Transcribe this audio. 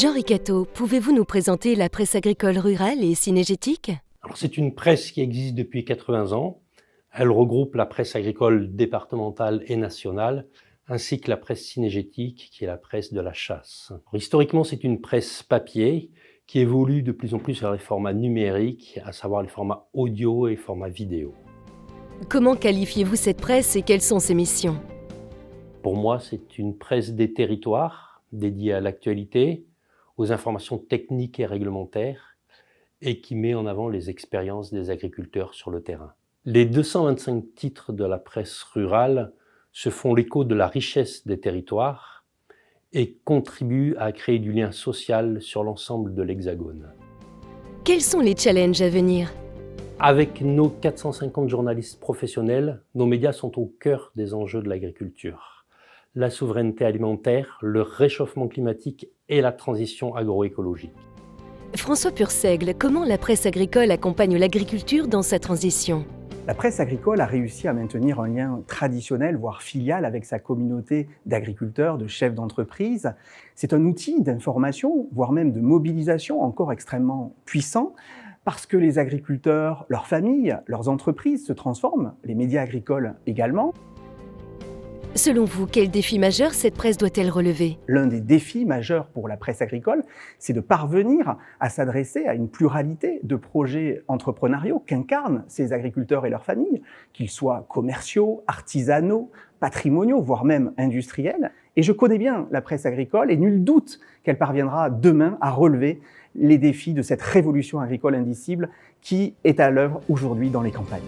Jean Ricato, pouvez-vous nous présenter la presse agricole rurale et cynégétique? Alors, c'est une presse qui existe depuis 80 ans. Elle regroupe la presse agricole départementale et nationale, ainsi que la presse cynégétique, qui est la presse de la chasse. Alors, historiquement, c'est une presse papier qui évolue de plus en plus vers les formats numériques, à savoir les formats audio et formats vidéo. Comment qualifiez-vous cette presse et quelles sont ses missions? Pour moi, c'est une presse des territoires, dédiée à l'actualité, aux informations techniques et réglementaires, et qui met en avant les expériences des agriculteurs sur le terrain. Les 225 titres de la presse rurale se font l'écho de la richesse des territoires et contribuent à créer du lien social sur l'ensemble de l'Hexagone. Quels sont les challenges à venir? Avec nos 450 journalistes professionnels, nos médias sont au cœur des enjeux de l'agriculture. La souveraineté alimentaire, le réchauffement climatique et la transition agroécologique. François Purseigle, comment la presse agricole accompagne l'agriculture dans sa transition? La presse agricole a réussi à maintenir un lien traditionnel, voire filial, avec sa communauté d'agriculteurs, de chefs d'entreprise. C'est un outil d'information, voire même de mobilisation encore extrêmement puissant, parce que les agriculteurs, leurs familles, leurs entreprises se transforment, les médias agricoles également. Selon vous, quel défi majeur cette presse doit-elle relever? L'un des défis majeurs pour la presse agricole, c'est de parvenir à s'adresser à une pluralité de projets entrepreneuriaux qu'incarnent ces agriculteurs et leurs familles, qu'ils soient commerciaux, artisanaux, patrimoniaux, voire même industriels. Et je connais bien la presse agricole et nul doute qu'elle parviendra demain à relever les défis de cette révolution agricole indicible qui est à l'œuvre aujourd'hui dans les campagnes.